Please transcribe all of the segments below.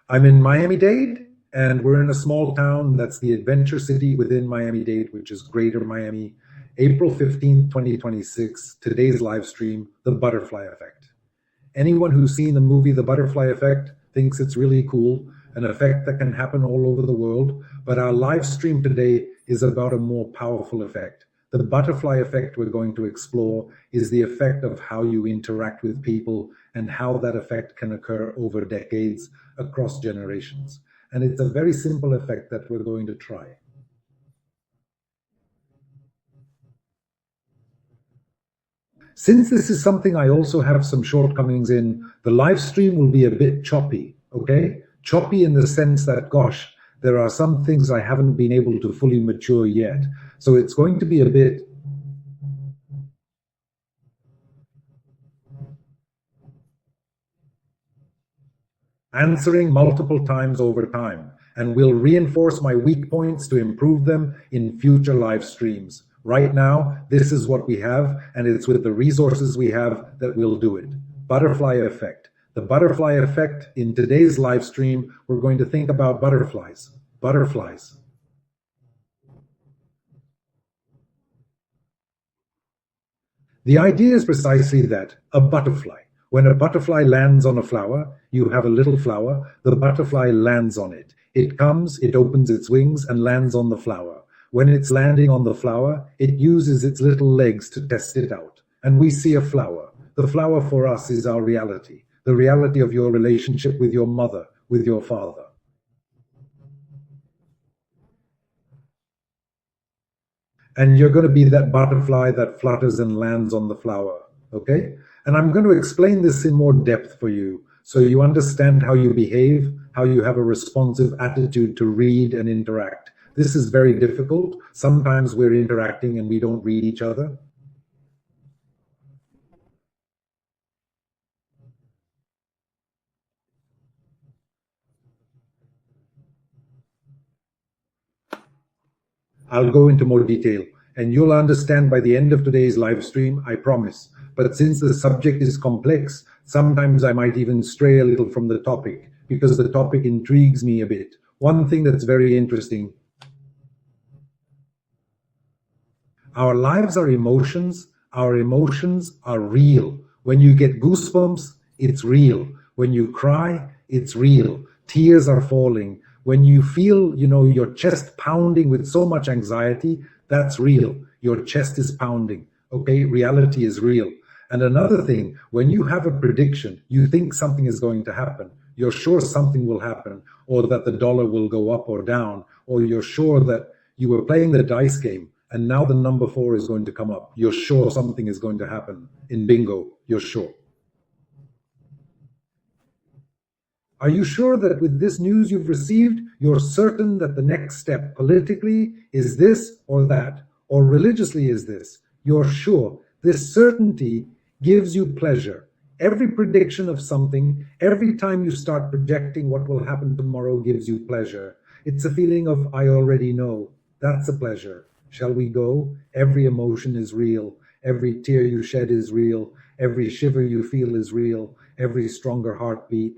I'm in Miami-Dade, and we're in a small town that's the adventure city within Miami-Dade, which is Greater Miami. April 15th, 2026, today's live stream, The Butterfly Effect. Anyone who's seen the movie The Butterfly Effect thinks it's really cool, an effect that can happen all over the world, but our live stream today is about a more powerful effect. The butterfly effect we're going to explore is the effect of how you interact with people and how that effect can occur over decades across generations. And it's a very simple effect that we're going to try. Since this is something I also have some shortcomings in, the live stream will be a bit choppy, okay? Choppy in the sense that, gosh, there are some things I haven't been able to fully mature yet. So it's going to be a bit answering multiple times over time, and will reinforce my weak points to improve them in future live streams. Right now, this is what we have, and it's with the resources we have that we'll do it. Butterfly effect. The butterfly effect in today's live stream, we're going to think about butterflies. Butterflies. The idea is precisely that, a butterfly. When a butterfly lands on a flower, you have a little flower, the butterfly lands on it. It comes, it opens its wings and lands on the flower. When it's landing on the flower, it uses its little legs to test it out. And we see a flower. The flower for us is our reality, the reality of your relationship with your mother, with your father. And you're going to be that butterfly that flutters and lands on the flower, okay? And I'm going to explain this in more depth for you, so you understand how you behave, how you have a responsive attitude to read and interact. This is very difficult. Sometimes we're interacting and we don't read each other. I'll go into more detail, and you'll understand by the end of today's live stream, I promise. But since the subject is complex, sometimes I might even stray a little from the topic, because the topic intrigues me a bit. One thing that's very interesting, our lives are emotions. Our emotions are real. When you get goosebumps, it's real. When you cry, it's real. Tears are falling. When you feel, your chest pounding with so much anxiety, that's real. Your chest is pounding. Okay, reality is real. And another thing, when you have a prediction, you think something is going to happen. You're sure something will happen, or that the dollar will go up or down, or you're sure that you were playing the dice game and now the number 4 is going to come up. You're sure something is going to happen. In bingo, you're sure. Are you sure that with this news you've received, you're certain that the next step politically is this or that, or religiously is this? You're sure. This certainty gives you pleasure. Every prediction of something, every time you start projecting what will happen tomorrow gives you pleasure. It's a feeling of, I already know. That's a pleasure. Shall we go? Every emotion is real. Every tear you shed is real. Every shiver you feel is real. Every stronger heartbeat.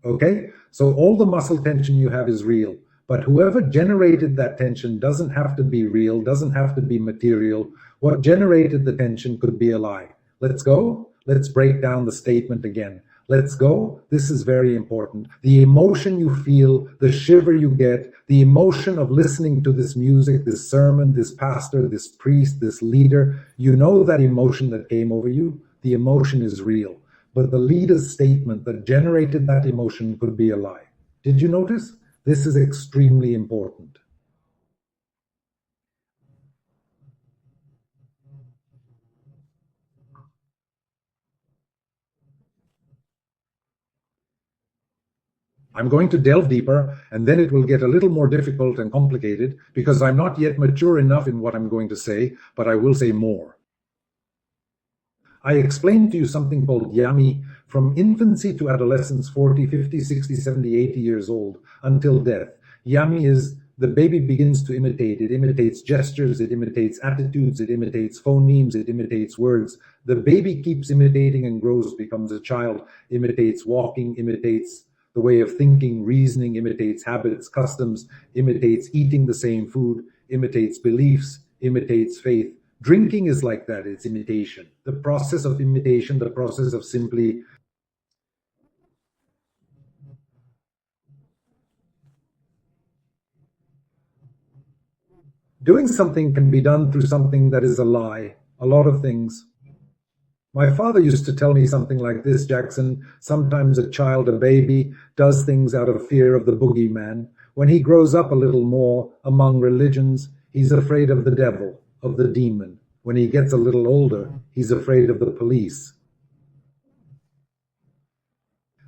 Okay? So all the muscle tension you have is real. But whoever generated that tension doesn't have to be real, doesn't have to be material. What generated the tension could be a lie. Let's go? Let's break down the statement again. Let's go. This is very important. The emotion you feel, the shiver you get, the emotion of listening to this music, this sermon, this pastor, this priest, this leader, you know that emotion that came over you? The emotion is real. But the leader's statement that generated that emotion could be a lie. Did you notice? This is extremely important. I'm going to delve deeper, and then it will get a little more difficult and complicated because I'm not yet mature enough in what I'm going to say, but I will say more. I explained to you something called yami, from infancy to adolescence, 40, 50, 60, 70, 80 years old, until death. Yami is the baby begins to imitate. It imitates gestures, it imitates attitudes, it imitates phonemes, it imitates words. The baby keeps imitating and grows, becomes a child, imitates walking, imitates the way of thinking, reasoning, imitates habits, customs, imitates eating the same food, imitates beliefs, imitates faith. Drinking is like that, it's imitation. The process of imitation, the process of simply doing something can be done through something that is a lie. A lot of things. My father used to tell me something like this, Jackson. Sometimes a child, a baby, does things out of fear of the boogeyman. When he grows up a little more among religions, he's afraid of the devil, of the demon. When he gets a little older, he's afraid of the police.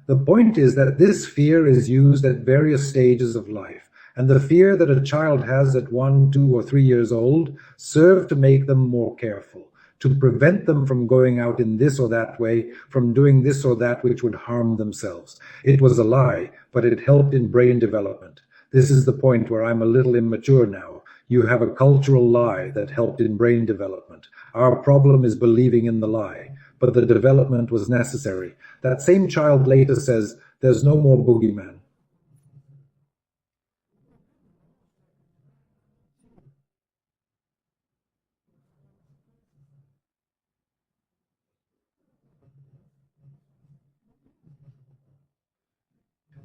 The point is that this fear is used at various stages of life, and the fear that a child has at 1, 2, or 3 years old serve to make them more careful, to prevent them from going out in this or that way, from doing this or that which would harm themselves. It was a lie, but it helped in brain development. This is the point where I'm a little immature now. You have a cultural lie that helped in brain development. Our problem is believing in the lie, but the development was necessary. That same child later says, there's no more boogeyman.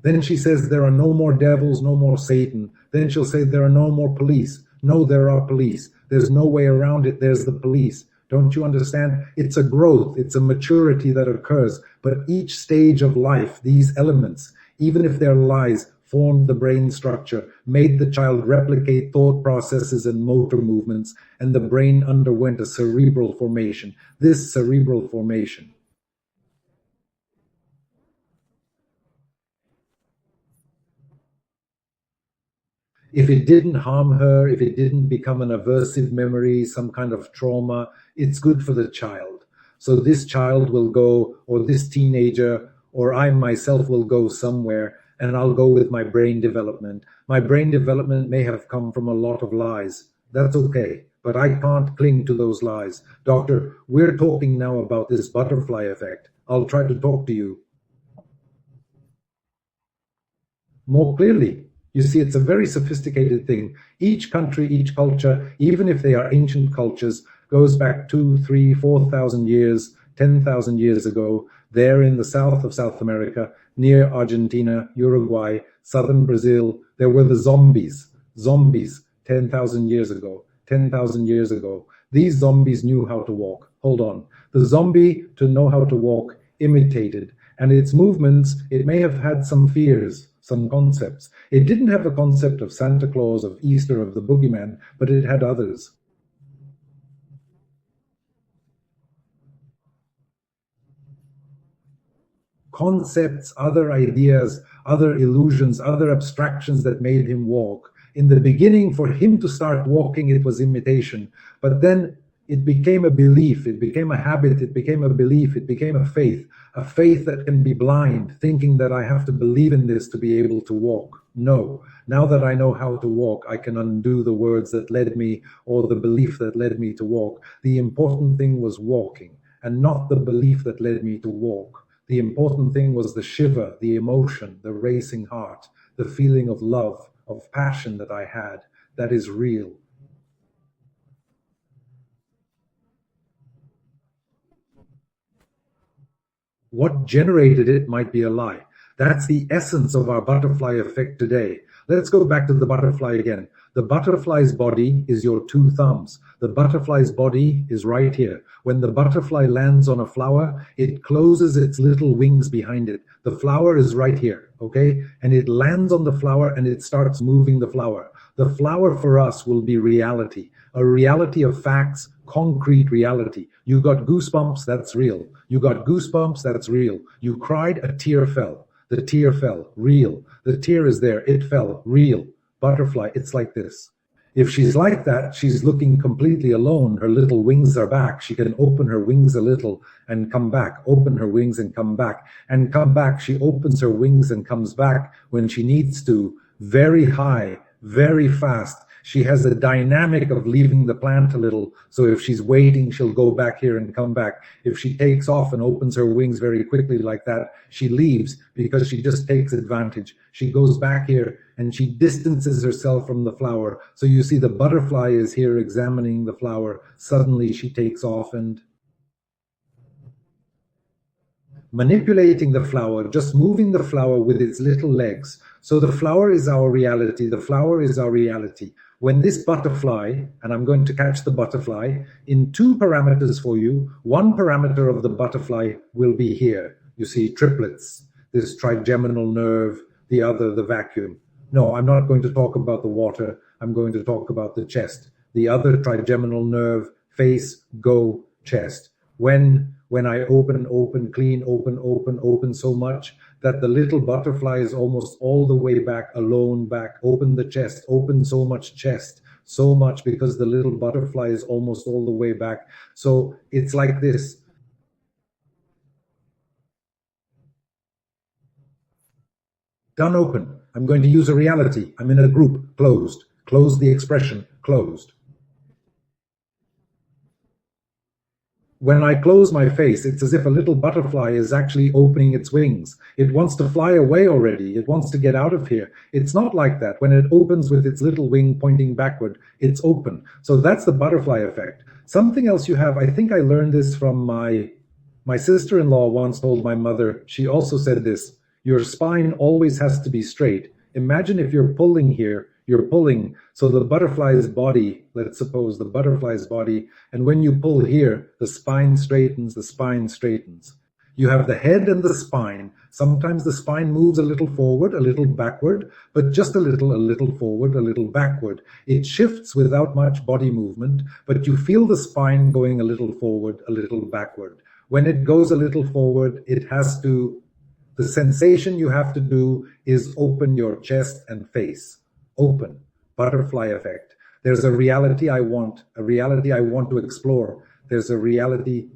Then she says, there are no more devils, no more Satan. Then she'll say, there are no more police. No, there are police. There's no way around it. There's the police. Don't you understand? It's a growth. It's a maturity that occurs. But each stage of life, these elements, even if they're lies, formed the brain structure, made the child replicate thought processes and motor movements, and the brain underwent a cerebral formation. This cerebral formation, if it didn't harm her, if it didn't become an aversive memory, some kind of trauma, it's good for the child. So this child will go, or this teenager, or I myself will go somewhere, and I'll go with my brain development. My brain development may have come from a lot of lies. That's okay, but I can't cling to those lies. Doctor, we're talking now about this butterfly effect. I'll try to talk to you more clearly. You see, it's a very sophisticated thing. Each country, each culture, even if they are ancient cultures, goes back 2, 3, 4,000 years, 10,000 years ago, there in the south of South America, near Argentina, Uruguay, southern Brazil, there were the zombies. Zombies 10,000 years ago. 10,000 years ago. These zombies knew how to walk. Hold on. The zombie, to know how to walk, imitated. And its movements, it may have had some fears, some concepts. It didn't have a concept of Santa Claus, of Easter, of the boogeyman, but it had others. Concepts, other ideas, other illusions, other abstractions that made him walk. In the beginning, for him to start walking, it was imitation. But then it became a belief, it became a habit, it became a belief, it became a faith that can be blind, thinking that I have to believe in this to be able to walk. No, now that I know how to walk, I can undo the words that led me or the belief that led me to walk. The important thing was walking and not the belief that led me to walk. The important thing was the shiver, the emotion, the racing heart, the feeling of love, of passion that I had, that is real. What generated it might be a lie. That's the essence of our butterfly effect today. Let's go back to the butterfly again. The butterfly's body is your two thumbs. The butterfly's body is right here. When the butterfly lands on a flower, it closes its little wings behind it. The flower is right here, okay? And it lands on the flower and it starts moving the flower. The flower for us will be reality, a reality of facts, concrete reality. You got goosebumps, that's real. You got goosebumps, that's real. You cried, a tear fell. The tear fell, real. The tear is there, it fell, real. Butterfly, it's like this. If she's like that, she's looking completely alone. Her little wings are back. She can open her wings a little and come back, open her wings and come back, and come back. She opens her wings and comes back when she needs to, very high, very fast. She has a dynamic of leaving the plant a little. So if she's waiting, she'll go back here and come back. If she takes off and opens her wings very quickly like that, she leaves because she just takes advantage. She goes back here and she distances herself from the flower. So you see the butterfly is here examining the flower. Suddenly she takes off and manipulating the flower, just moving the flower with its little legs. So the flower is our reality. The flower is our reality. When this butterfly, and I'm going to catch the butterfly in 2 parameters for you, one parameter of the butterfly will be here. You see triplets, this trigeminal nerve, the other, the vacuum. No, I'm not going to talk about the water. I'm going to talk about the chest. The other trigeminal nerve, face, go, chest. When I open, clean, open so much that the little butterfly is almost all the way back, alone back, open the chest, open so much chest, so much because the little butterfly is almost all the way back. So it's like this. Done, open. I'm going to use a reality. I'm in a group, closed. Close the expression, closed. When I close my face, it's as if a little butterfly is actually opening its wings. It wants to fly away already. It wants to get out of here. It's not like that. When it opens with its little wing pointing backward, it's open. So that's the butterfly effect. Something else you have, I think I learned this from my sister-in-law once told my mother, she also said this, your spine always has to be straight. Imagine if you're pulling here, you're pulling, so the butterfly's body, let's suppose the butterfly's body, and when you pull here, the spine straightens, the spine straightens. You have the head and the spine. Sometimes the spine moves a little forward, a little backward, but just a little forward, a little backward. It shifts without much body movement, but you feel the spine going a little forward, a little backward. When it goes a little forward, it has to, the sensation you have to do is open your chest and face. Open, butterfly effect. There's a reality I want to explore. There's a reality.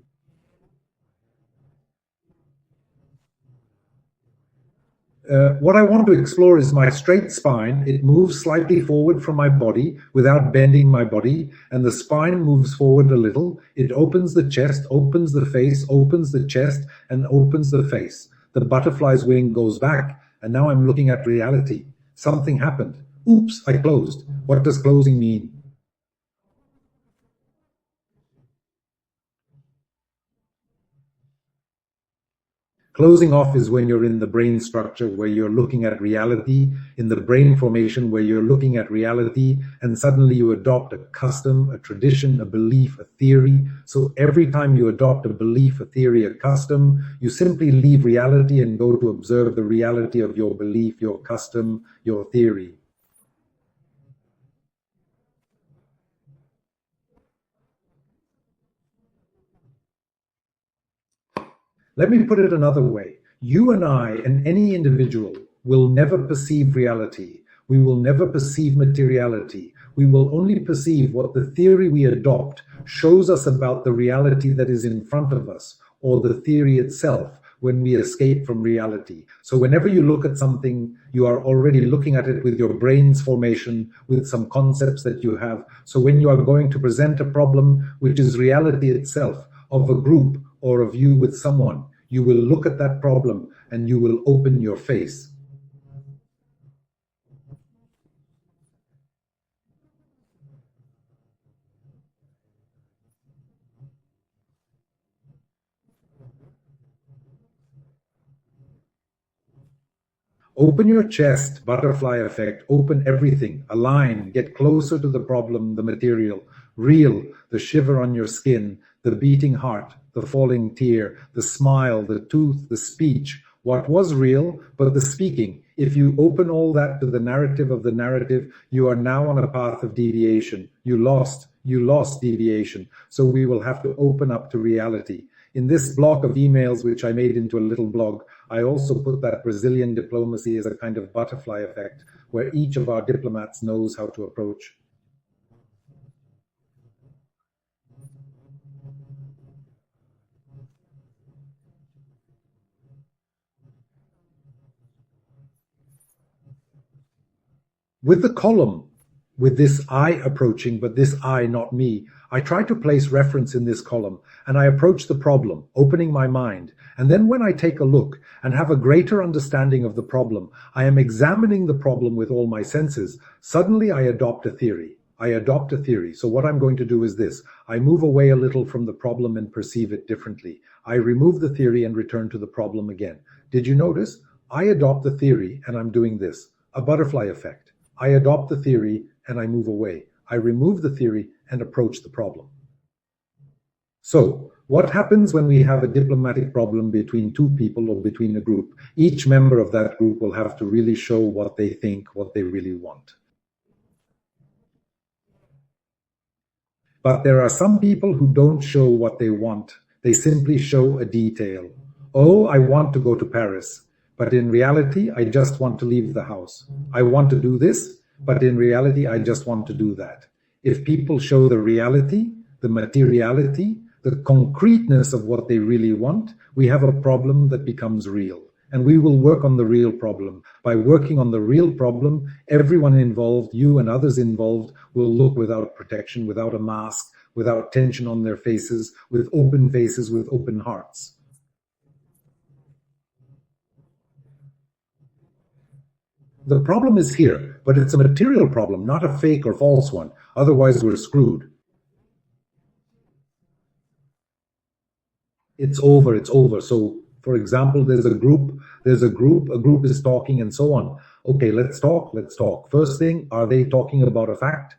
What I want to explore is my straight spine. It moves slightly forward from my body without bending my body, and the spine moves forward a little. It opens the chest, opens the face, opens the chest, and opens the face. The butterfly's wing goes back, and now I'm looking at reality. Something happened. Oops, I closed. What does closing mean? Closing off is when you're in the brain structure where you're looking at reality, in the brain formation where you're looking at reality, and suddenly you adopt a custom, a tradition, a belief, a theory. So every time you adopt a belief, a theory, a custom, you simply leave reality and go to observe the reality of your belief, your custom, your theory. Let me put it another way. You and I and any individual will never perceive reality. We will never perceive materiality. We will only perceive what the theory we adopt shows us about the reality that is in front of us, or the theory itself when we escape from reality. So whenever you look at something, you are already looking at it with your brain's formation, with some concepts that you have. So when you are going to present a problem, which is reality itself, of a group or of you with someone, you will look at that problem and you will open your face. Open your chest, butterfly effect, open everything, align, get closer to the problem, the material, real, the shiver on your skin, the beating heart, the falling tear, the smile, the tooth, the speech, what was real, but the speaking. If you open all that to the narrative of the narrative, you are now on a path of deviation. You lost deviation. So we will have to open up to reality. In this block of emails, which I made into a little blog, I also put that Brazilian diplomacy as a kind of butterfly effect, where each of our diplomats knows how to approach. With the column, with this I approaching, but this I, not me, I try to place reference in this column, and I approach the problem, opening my mind. And then when I take a look and have a greater understanding of the problem, I am examining the problem with all my senses. Suddenly I adopt a theory. So what I'm going to do is this. I move away a little from the problem and perceive it differently. I remove the theory and return to the problem again. Did you notice? I adopt the theory and I'm doing this. A butterfly effect. I adopt the theory and I move away. I remove the theory and approach the problem. So, what happens when we have a diplomatic problem between two people or between a group? Each member of that group will have to really show what they think, what they really want. But there are some people who don't show what they want. They simply show a detail. Oh, I want to go to Paris, but in reality, I just want to leave the house. I want to do this, but in reality, I just want to do that. If people show the reality, the materiality, the concreteness of what they really want, we have a problem that becomes real. And we will work on the real problem. By working on the real problem, everyone involved, you and others involved, will look without protection, without a mask, without tension on their faces, with open hearts. The problem is here, but it's a material problem, not a fake or false one. Otherwise, we're screwed. It's over. So, for example, there's a group is talking and so on. Okay, let's talk. First thing, are they talking about a fact?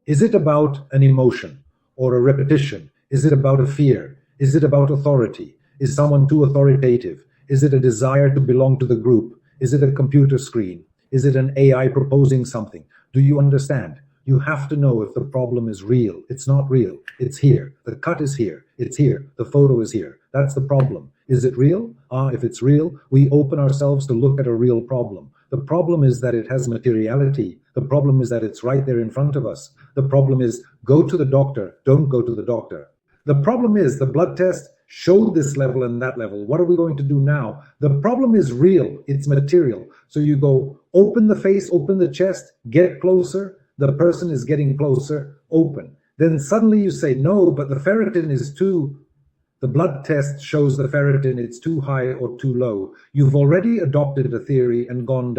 Is it about an emotion or a repetition? Is it about a fear? Is it about authority? Is someone too authoritative? Is it a desire to belong to the group? Is it a computer screen? Is it an AI proposing something? Do you understand? You have to know if the problem is real. It's not real. It's here. The cut is here. It's here. The photo is here. That's the problem. Is it real? If it's real, we open ourselves to look at a real problem. The problem is that it has materiality. The problem is that it's right there in front of us. The problem is go to the doctor. Don't go to the doctor. The problem is the blood test showed this level and that level. What are we going to do now? The problem is real. It's material. So you go open the face, open the chest, get closer. The person is getting closer, open. Then suddenly you say, no, but the ferritin is the blood test shows the ferritin, it's too high or too low. You've already adopted a theory and gone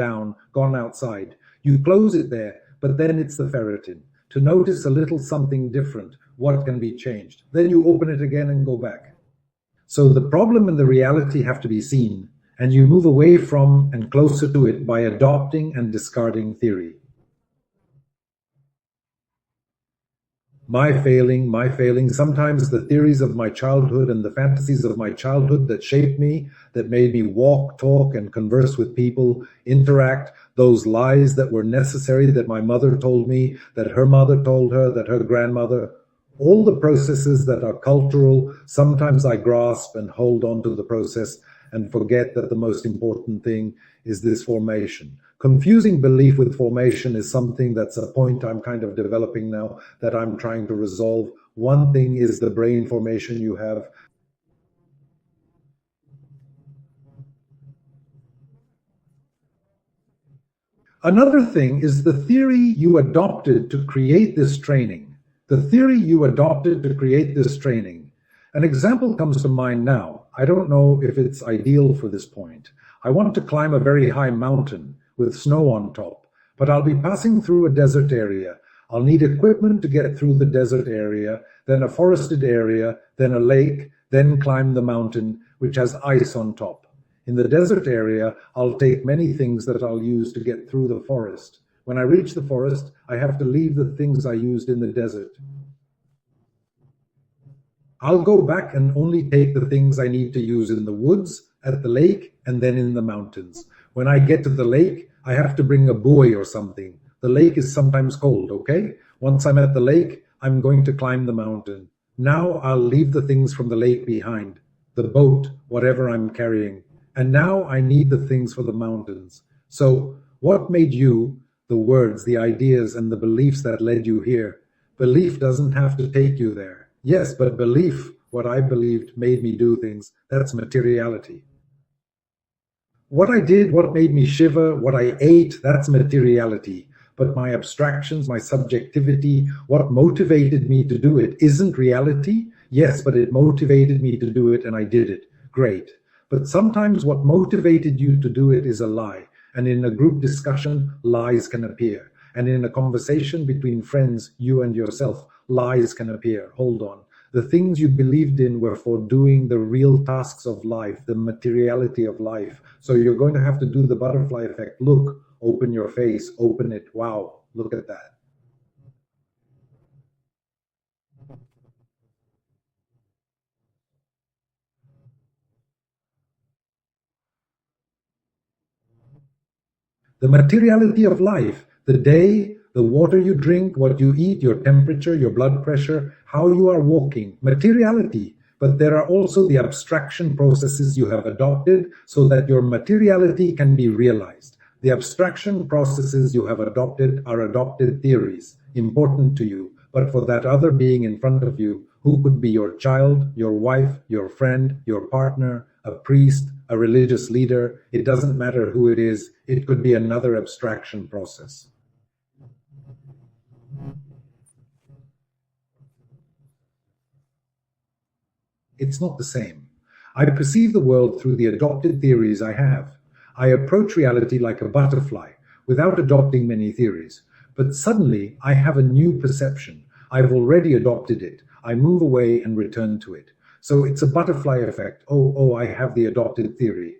outside. You close it there, but then it's the ferritin. To notice a little something different, what can be changed? Then you open it again and go back. So the problem and the reality have to be seen, and you move away from and closer to it by adopting and discarding theory. My failing, sometimes the theories of my childhood and the fantasies of my childhood that shaped me, that made me walk, talk, and converse with people, interact, those lies that were necessary that my mother told me, that her mother told her, that her grandmother, all the processes that are cultural, sometimes I grasp and hold on to the process and forget that the most important thing is this formation. Confusing belief with formation is something that's a point I'm kind of developing now that I'm trying to resolve. One thing is the brain formation you have. Another thing is the theory you adopted to create this training. An example comes to mind now. I don't know if it's ideal for this point. I want to climb a very high mountain with snow on top, but I'll be passing through a desert area. I'll need equipment to get through the desert area, then a forested area, then a lake, then climb the mountain, which has ice on top. In the desert area, I'll take many things that I'll use to get through the forest. When I reach the forest, I have to leave the things I used in the desert. I'll go back and only take the things I need to use in the woods, at the lake, and then in the mountains. When I get to the lake, I have to bring a buoy or something. The lake is sometimes cold, okay? Once I'm at the lake, I'm going to climb the mountain. Now I'll leave the things from the lake behind, the boat, whatever I'm carrying. And now I need the things for the mountains. So what made you, the words, the ideas, and the beliefs that led you here? Belief doesn't have to take you there. Yes, but belief, what I believed, made me do things. That's materiality. What I did, what made me shiver, what I ate, that's materiality. But my abstractions, my subjectivity, what motivated me to do it isn't reality. Yes, but it motivated me to do it and I did it. Great. But sometimes what motivated you to do it is a lie. And in a group discussion, lies can appear. And in a conversation between friends, you and yourself, lies can appear. Hold on. The things you believed in were for doing the real tasks of life, the materiality of life. So you're going to have to do the butterfly effect. Look, open your face, open it. Wow, look at that. The materiality of life, the day, the water you drink, what you eat, your temperature, your blood pressure, how you are walking, materiality. But there are also the abstraction processes you have adopted so that your materiality can be realized. The abstraction processes you have adopted are adopted theories, important to you, but for that other being in front of you, who could be your child, your wife, your friend, your partner, a priest, a religious leader, it doesn't matter who it is, it could be another abstraction process. It's not the same. I perceive the world through the adopted theories I have. I approach reality like a butterfly, without adopting many theories. But suddenly, I have a new perception. I've already adopted it. I move away and return to it. So it's a butterfly effect. Oh, I have the adopted theory.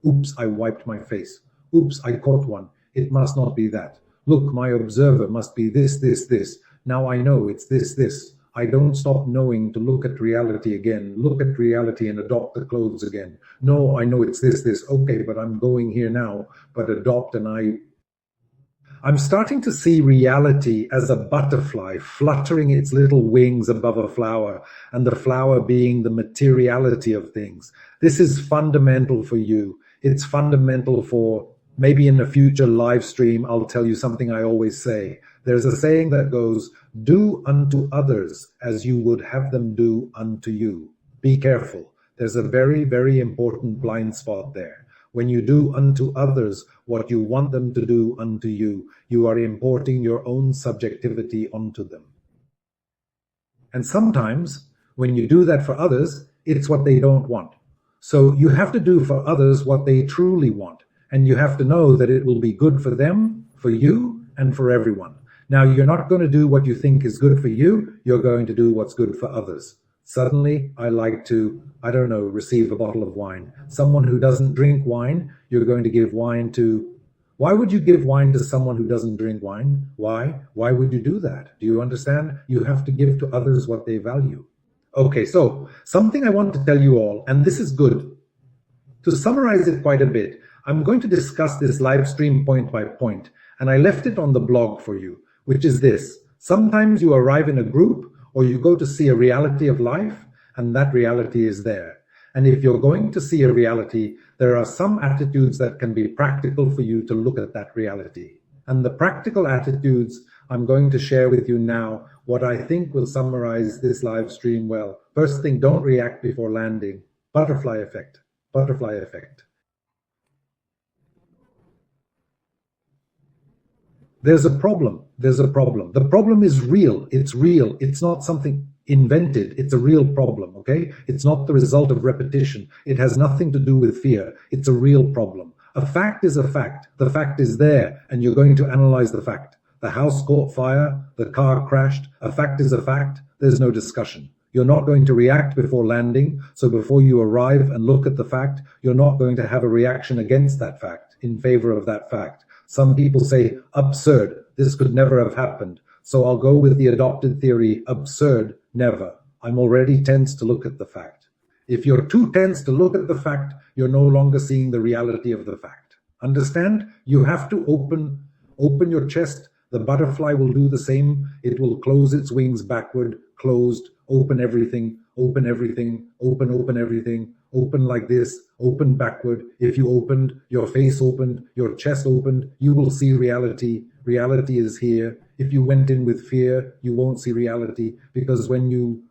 Oops, I wiped my face. Oops, I caught one. It must not be that. Look, my observer must be this. Now I know it's this. I don't stop knowing to look at reality again, look at reality and adopt the clothes again. No, I know it's this. Okay, but I'm going here now, but adopt and I'm starting to see reality as a butterfly fluttering its little wings above a flower, and the flower being the materiality of things. This is fundamental for you. It's fundamental for maybe in a future live stream, I'll tell you something I always say. There's a saying that goes, do unto others as you would have them do unto you. Be careful. There's a very, very important blind spot there. When you do unto others what you want them to do unto you, you are importing your own subjectivity onto them. And sometimes when you do that for others, it's what they don't want. So you have to do for others what they truly want. And you have to know that it will be good for them, for you, and for everyone. Now, you're not going to do what you think is good for you. You're going to do what's good for others. Suddenly, I like to, I don't know, receive a bottle of wine. Someone who doesn't drink wine, you're going to give wine to. Why would you give wine to someone who doesn't drink wine? Why? Why would you do that? Do you understand? You have to give to others what they value. Okay, so something I want to tell you all, and this is good. To summarize it quite a bit, I'm going to discuss this live stream point by point, and I left it on the blog for you, which is this. Sometimes you arrive in a group or you go to see a reality of life, and that reality is there. And if you're going to see a reality, there are some attitudes that can be practical for you to look at that reality. And the practical attitudes I'm going to share with you now, what I think will summarize this live stream well. First thing, don't react before landing. Butterfly effect. Butterfly effect. There's a problem. There's a problem. The problem is real. It's real. It's not something invented. It's a real problem, okay? It's not the result of repetition. It has nothing to do with fear. It's a real problem. A fact is a fact. The fact is there, and you're going to analyze the fact. The house caught fire, the car crashed. A fact is a fact. There's no discussion. You're not going to react before landing. So before you arrive and look at the fact, you're not going to have a reaction against that fact, in favor of that fact. Some people say, absurd, this could never have happened. So I'll go with the adopted theory, absurd, never. I'm already tense to look at the fact. If you're too tense to look at the fact, you're no longer seeing the reality of the fact. Understand? You have to open your chest. The butterfly will do the same. It will close its wings backward, closed, open everything, open everything, open everything, open like this, open backward. If you opened, your face opened, your chest opened, you will see reality. Reality is here. If you went in with fear, you won't see reality, because when you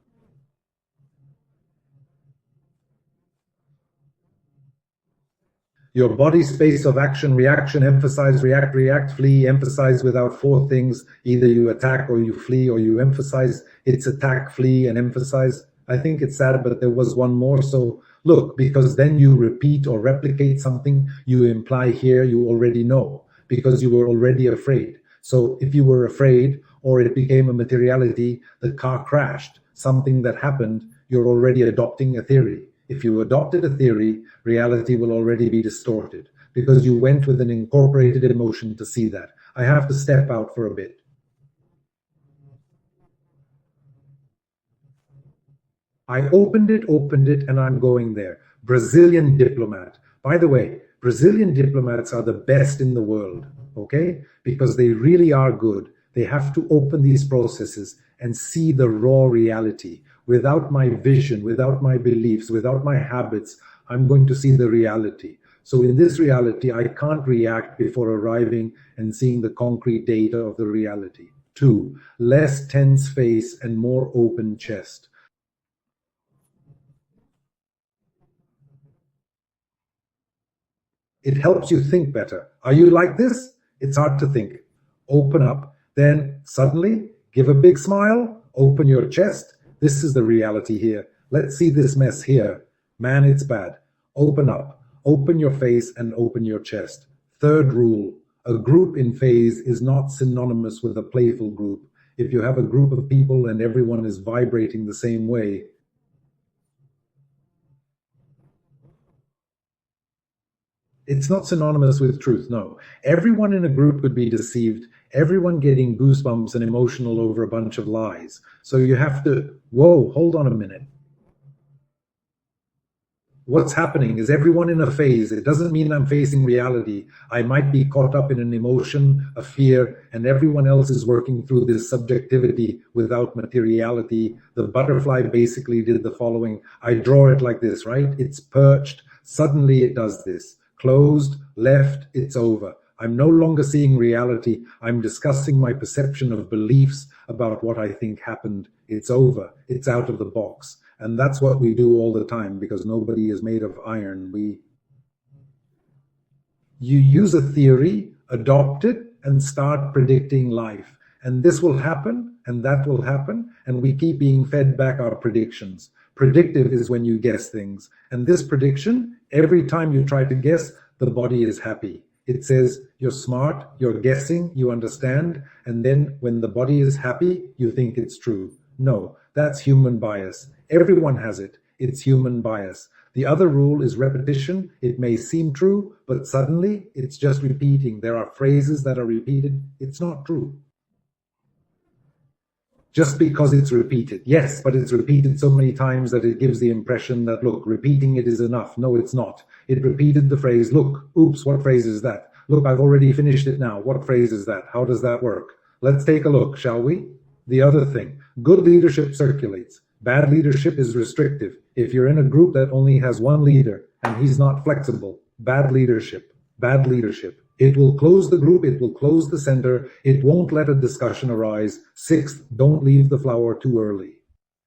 Your body space of action, reaction, emphasize, react, react, flee, emphasize without four things. Either you attack or you flee or you emphasize. It's attack, flee, and emphasize. I think it's sad, but there was one more. So look, because then you repeat or replicate something you imply here you already know, because you were already afraid. So if you were afraid or it became a materiality, the car crashed, something that happened, you're already adopting a theory. If you adopted a theory, reality will already be distorted because you went with an incorporated emotion to see that. I have to step out for a bit. I opened it, and I'm going there. Brazilian diplomat. By the way, Brazilian diplomats are the best in the world, okay? Because they really are good. They have to open these processes and see the raw reality. Without my vision, without my beliefs, without my habits, I'm going to see the reality. So in this reality, I can't react before arriving and seeing the concrete data of the reality. 2, less tense face and more open chest. It helps you think better. Are you like this? It's hard to think. Open up. Then suddenly give a big smile, open your chest. This is the reality here. Let's see this mess here. Man, it's bad. Open up. Open your face and open your chest. Third rule, a group in phase is not synonymous with a playful group. If you have a group of people and everyone is vibrating the same way, it's not synonymous with truth, no. Everyone in a group could be deceived, everyone getting goosebumps and emotional over a bunch of lies. So you have to, whoa, hold on a minute. What's happening? Is everyone in a phase? It doesn't mean I'm facing reality. I might be caught up in an emotion, a fear, and everyone else is working through this subjectivity without materiality. The butterfly basically did the following. I draw it like this, right? It's perched. Suddenly it does this. Closed, left, it's over. I'm no longer seeing reality. I'm discussing my perception of beliefs about what I think happened. It's over. It's out of the box. And that's what we do all the time because nobody is made of iron. You use a theory, adopt it, and start predicting life. And this will happen, and that will happen, and we keep being fed back our predictions. Predictive is when you guess things. And this prediction, every time you try to guess, the body is happy. It says, you're smart, you're guessing, you understand, and then when the body is happy, you think it's true. No, that's human bias. Everyone has it. It's human bias. The other rule is repetition. It may seem true, but suddenly it's just repeating. There are phrases that are repeated. It's not true. Just because it's repeated. Yes, but it's repeated so many times that it gives the impression that, look, repeating it is enough. No, it's not. It repeated the phrase, look, oops, what phrase is that? Look, I've already finished it now. What phrase is that? How does that work? Let's take a look, shall we? The other thing, good leadership circulates. Bad leadership is restrictive. If you're in a group that only has one leader and he's not flexible, bad leadership, bad leadership. It will close the group, it will close the center, it won't let a discussion arise. 6th, don't leave the flower too early.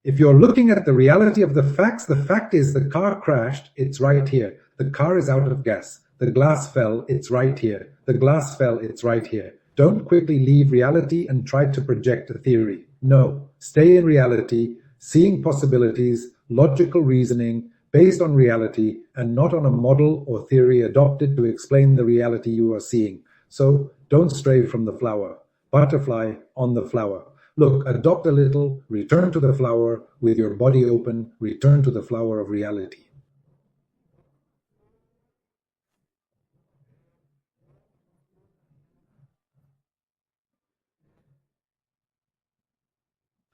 If you're looking at the reality of the facts, the fact is the car crashed, it's right here. The car is out of gas. The glass fell, it's right here. The glass fell, it's right here. Don't quickly leave reality and try to project a theory. No, stay in reality, seeing possibilities, logical reasoning, based on reality and not on a model or theory adopted to explain the reality you are seeing. So don't stray from the flower. Butterfly on the flower. Look, adopt a little, return to the flower with your body open, return to the flower of reality.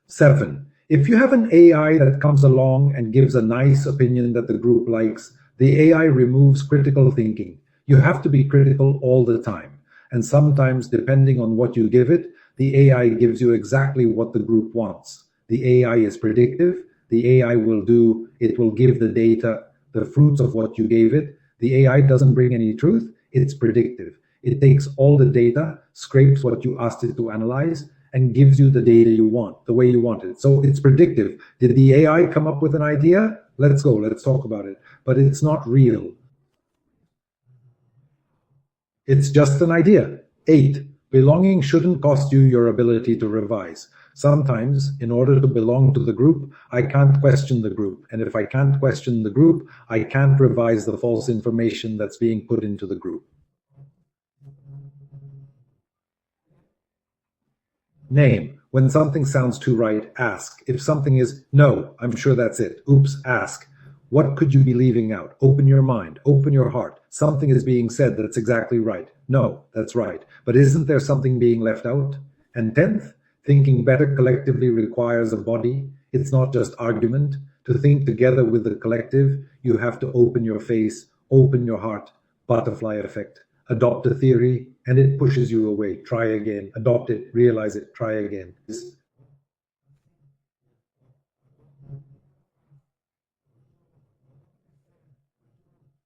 7. If you have an AI that comes along and gives a nice opinion that the group likes, the AI removes critical thinking. You have to be critical all the time. And sometimes, depending on what you give it, the AI gives you exactly what the group wants. The AI is predictive. The AI it will give the data, the fruits of what you gave it. The AI doesn't bring any truth. It's predictive. It takes all the data, scrapes what you asked it to analyze, and gives you the data you want, the way you want it. So it's predictive. Did the AI come up with an idea? Let's go, let's talk about it. But it's not real. It's just an idea. 8. Belonging shouldn't cost you your ability to revise. Sometimes, in order to belong to the group, I can't question the group. And if I can't question the group, I can't revise the false information that's being put into the group. Name. When something sounds too right, ask. If something is, no, I'm sure that's it. Oops, ask. What could you be leaving out? Open your mind, open your heart. Something is being said that's exactly right. No, that's right. But isn't there something being left out? And 10th, thinking better collectively requires a body. It's not just argument. To think together with the collective, you have to open your face, open your heart. Butterfly effect. Adopt a theory, and it pushes you away. Try again. Adopt it, realize it, try again.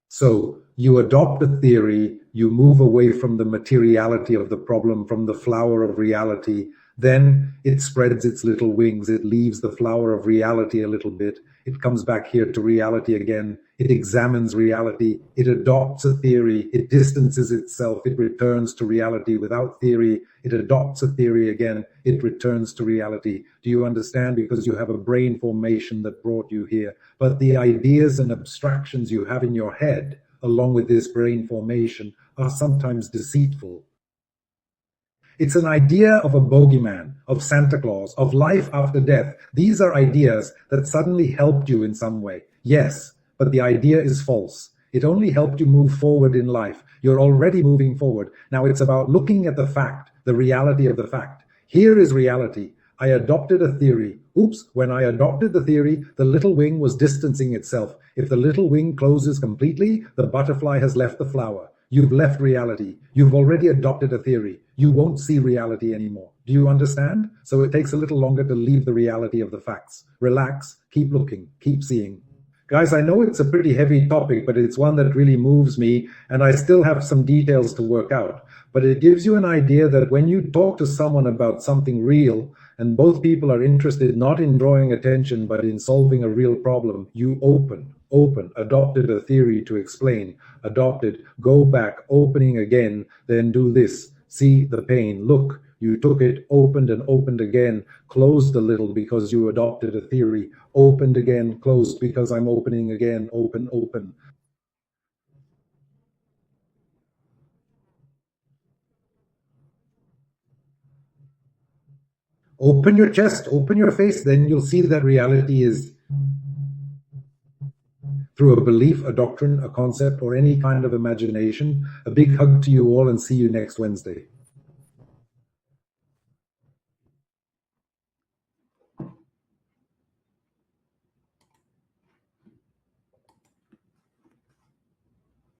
So you adopt a theory, you move away from the materiality of the problem, from the flower of reality. Then it spreads its little wings. It leaves the flower of reality a little bit. It comes back here to reality again. It examines reality. It adopts a theory. It distances itself. It returns to reality without theory. It adopts a theory again. It returns to reality. Do you understand? Because you have a brain formation that brought you here. But the ideas and abstractions you have in your head, along with this brain formation, are sometimes deceitful. It's an idea of a bogeyman, of Santa Claus, of life after death. These are ideas that suddenly helped you in some way. Yes, but the idea is false. It only helped you move forward in life. You're already moving forward. Now it's about looking at the fact, the reality of the fact. Here is reality. I adopted a theory. Oops, when I adopted the theory, the little wing was distancing itself. If the little wing closes completely, the butterfly has left the flower. You've left reality. You've already adopted a theory. You won't see reality anymore. Do you understand? So it takes a little longer to leave the reality of the facts. Relax, keep looking, keep seeing. Guys, I know it's a pretty heavy topic, but it's one that really moves me, and I still have some details to work out. But it gives you an idea that when you talk to someone about something real, and both people are interested not in drawing attention, but in solving a real problem, you open, adopted a theory to explain, adopted, go back, opening again, then do this. See the pain, look, you took it, opened and opened again, closed a little because you adopted a theory, opened again, closed because I'm opening again, open, open. Open your chest, open your face, then you'll see that reality is through a belief, a doctrine, a concept, or any kind of imagination. A big hug to you all and see you next Wednesday.